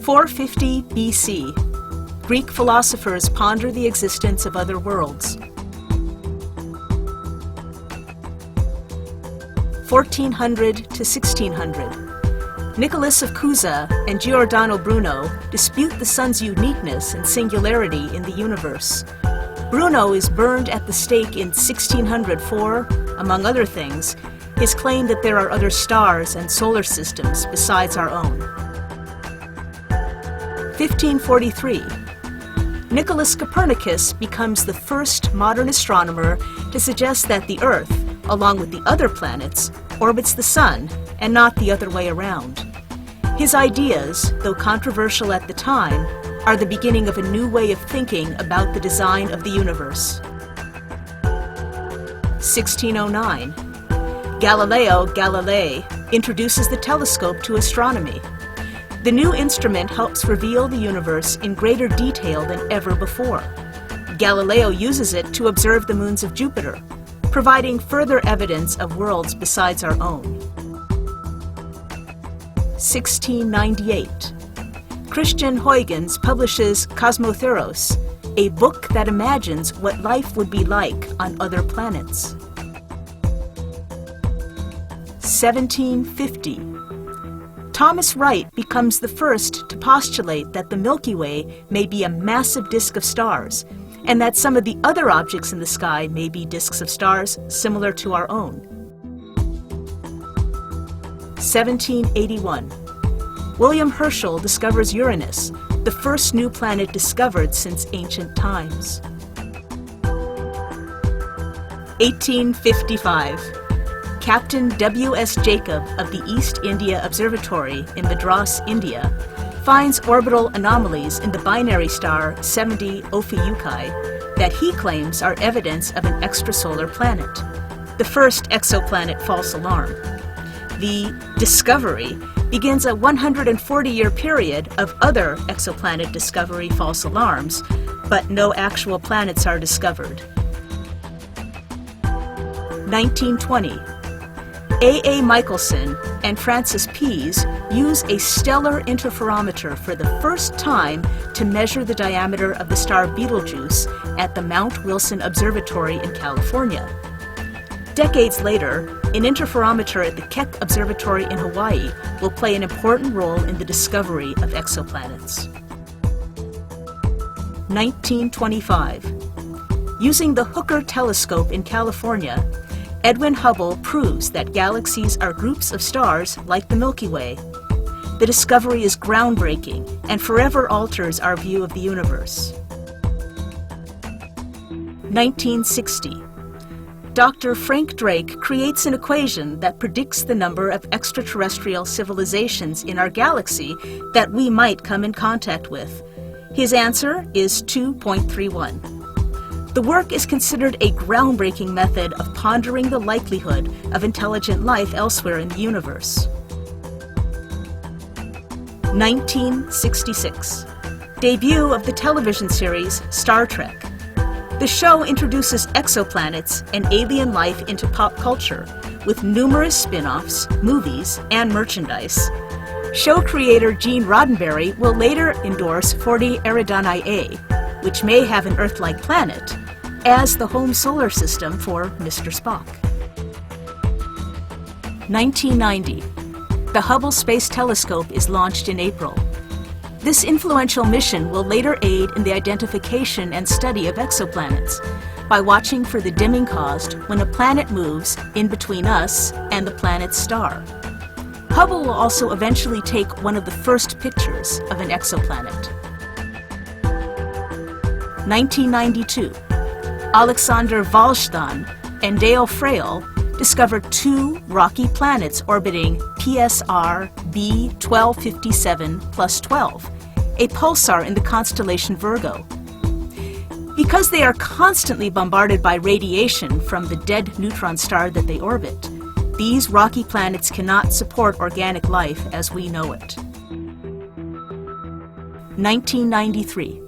(450 BC). Greek philosophers ponder the existence of other worlds. 1400 to 1600. Nicholas of Cusa and Giordano Bruno dispute the sun's uniqueness and singularity in the universe. Bruno is burned at the stake in 1600 for, among other things, his claim that there are other stars and solar systems besides our own. 1543. Nicholas Copernicus becomes the first modern astronomer to suggest that the Earth, along with the other planets, orbits the Sun and not the other way around. His ideas, though controversial at the time, are the beginning of a new way of thinking about the design of the universe. 1609. Galileo Galilei introduces the telescope to astronomy. The new instrument helps reveal the universe in greater detail than ever before. Galileo uses it to observe the moons of Jupiter, providing further evidence of worlds besides our own. 1698. Christian Huygens publishes Cosmotheros, a book that imagines what life would be like on other planets. 1750. Thomas Wright becomes the first to postulate that the Milky Way may be a massive disk of stars, and that some of the other objects in the sky may be disks of stars similar to our own. 1781. William Herschel discovers Uranus, the first new planet discovered since ancient times. 1855. Captain W.S. Jacob of the East India Observatory in Madras, India, finds orbital anomalies in the binary star 70 Ophiuchi that he claims are evidence of an extrasolar planet, the first exoplanet false alarm. The discovery begins a 140-year period of other exoplanet discovery false alarms, but no actual planets are discovered. 1920. A. Michelson and Francis Pease use a stellar interferometer for the first time to measure the diameter of the star Betelgeuse at the Mount Wilson Observatory in California. Decades later, an interferometer at the Keck Observatory in Hawaii will play an important role in the discovery of exoplanets. 1925. Using the Hooker telescope in California, Edwin Hubble proves that galaxies are groups of stars like the Milky Way. The discovery is groundbreaking and forever alters our view of the universe. 1960. Dr. Frank Drake creates an equation that predicts the number of extraterrestrial civilizations in our galaxy that we might come in contact with. His answer is 2.31. The work is considered a groundbreaking method of pondering the likelihood of intelligent life elsewhere in the universe. 1966. Debut of the television series Star Trek. The show introduces exoplanets and alien life into pop culture, with numerous spin-offs, movies, and merchandise. Show creator Gene Roddenberry will later endorse 40 Eridani A, which may have an Earth-like planet, as the home solar system for Mr. Spock. 1990. The Hubble Space Telescope is launched in April. This influential mission will later aid in the identification and study of exoplanets by watching for the dimming caused when a planet moves in between us and the planet's star. Hubble will also eventually take one of the first pictures of an exoplanet. 1992. Alexander Walstan and Dale Frail discovered two rocky planets orbiting PSR B1257+12, a pulsar in the constellation Virgo. Because they are constantly bombarded by radiation from the dead neutron star that they orbit, these rocky planets cannot support organic life as we know it. 1993.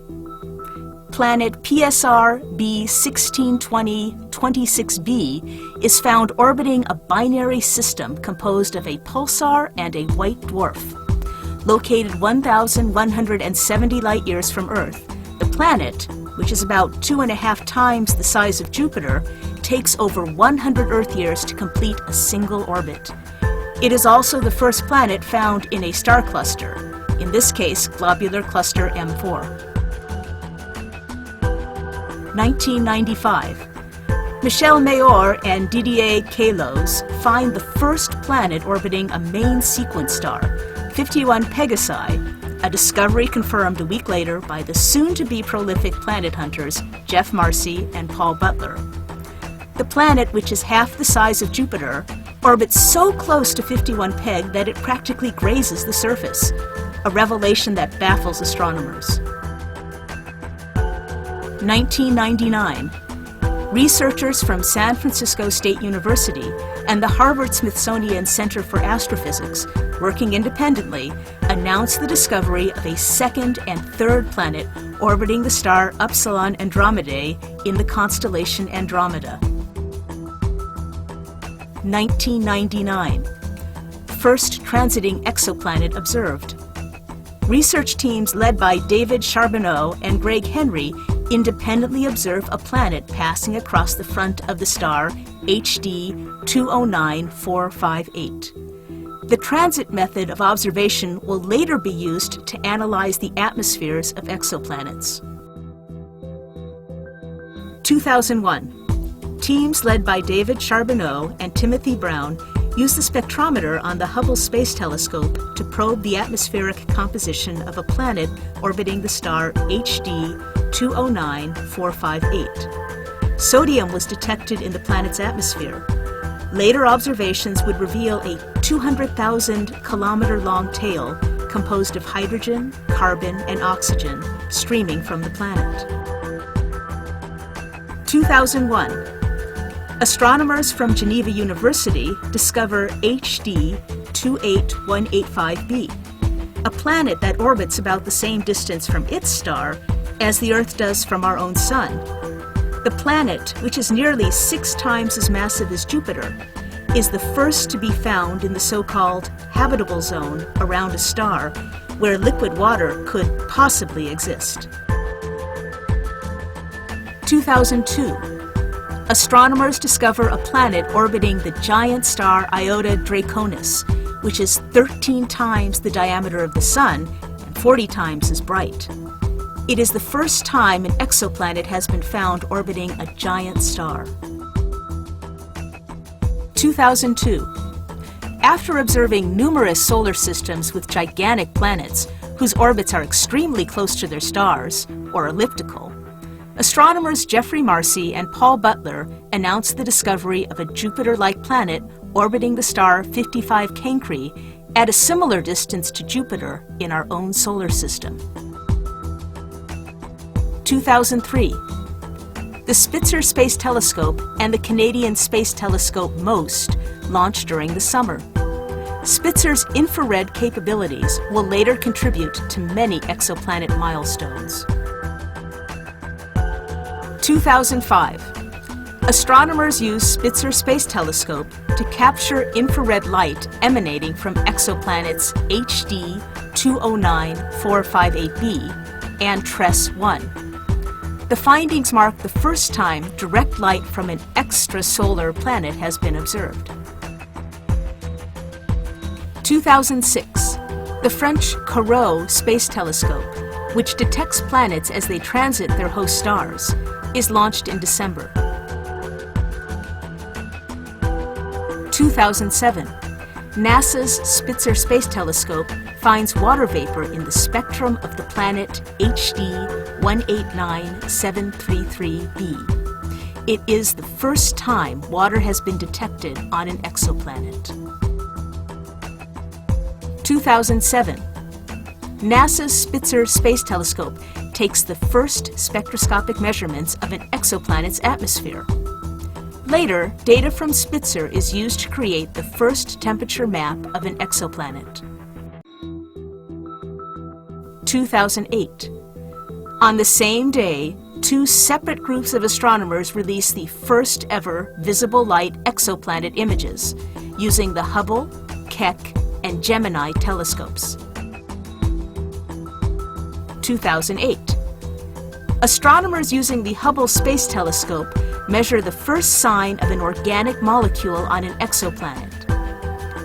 Planet PSR B1620-26b is found orbiting a binary system composed of a pulsar and a white dwarf. Located 1,170 light-years from Earth, the planet, which is about 2.5 times the size of Jupiter, takes over 100 Earth years to complete a single orbit. It is also the first planet found in a star cluster, in this case globular cluster M4. 1995. Michel Mayor and Didier Queloz find the first planet orbiting a main sequence star, 51 Pegasi, a discovery confirmed a week later by the soon-to-be prolific planet hunters Jeff Marcy and Paul Butler. The planet, which is half the size of Jupiter, orbits so close to 51 Peg that it practically grazes the surface, a revelation that baffles astronomers. 1999. Researchers from San Francisco State University and the Harvard-Smithsonian Center for Astrophysics, working independently, announced the discovery of a second and third planet orbiting the star Upsilon Andromedae in the constellation Andromeda. 1999. First transiting exoplanet observed. Research teams led by David Charbonneau and Greg Henry independently observe a planet passing across the front of the star HD 209458. The transit method of observation will later be used to analyze the atmospheres of exoplanets. 2001. Teams led by David Charbonneau and Timothy Brown used the spectrometer on the Hubble Space Telescope to probe the atmospheric composition of a planet orbiting the star HD 209458. Sodium was detected in the planet's atmosphere. Later observations would reveal a 200,000-kilometer-long tail composed of hydrogen, carbon, and oxygen streaming from the planet. 2001. Astronomers from Geneva University discover HD 28185b, a planet that orbits about the same distance from its star as the Earth does from our own Sun. The planet, which is nearly 6 times as massive as Jupiter, is the first to be found in the so-called habitable zone around a star where liquid water could possibly exist. 2002. Astronomers discover a planet orbiting the giant star Iota Draconis, which is 13 times the diameter of the Sun and 40 times as bright. It is the first time an exoplanet has been found orbiting a giant star. 2002. After observing numerous solar systems with gigantic planets whose orbits are extremely close to their stars, or elliptical, astronomers Geoffrey Marcy and Paul Butler announced the discovery of a Jupiter-like planet orbiting the star 55 Cancri at a similar distance to Jupiter in our own solar system. 2003. The Spitzer Space Telescope and the Canadian Space Telescope MOST launched during the summer. Spitzer's infrared capabilities will later contribute to many exoplanet milestones. 2005. Astronomers use Spitzer Space Telescope to capture infrared light emanating from exoplanets HD 209458b and TRES-1. The findings mark the first time direct light from an extrasolar planet has been observed. 2006. The French Corot Space Telescope, which detects planets as they transit their host stars, is launched in December. 2007. NASA's Spitzer Space Telescope finds water vapor in the spectrum of the planet HD 189733b. It is the first time water has been detected on an exoplanet. 2007. NASA's Spitzer Space Telescope takes the first spectroscopic measurements of an exoplanet's atmosphere. Later, data from Spitzer is used to create the first temperature map of an exoplanet. 2008. On the same day, two separate groups of astronomers released the first ever visible light exoplanet images using the Hubble, Keck, and Gemini telescopes. 2008. Astronomers using the Hubble Space Telescope measure the first sign of an organic molecule on an exoplanet.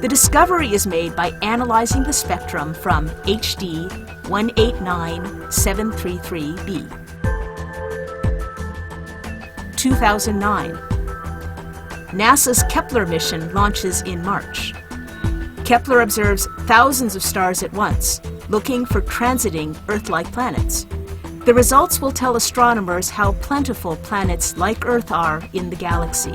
The discovery is made by analyzing the spectrum from HD 189733b. 2009. NASA's Kepler mission launches in March. Kepler observes thousands of stars at once, looking for transiting Earth-like planets. The results will tell astronomers how plentiful planets like Earth are in the galaxy.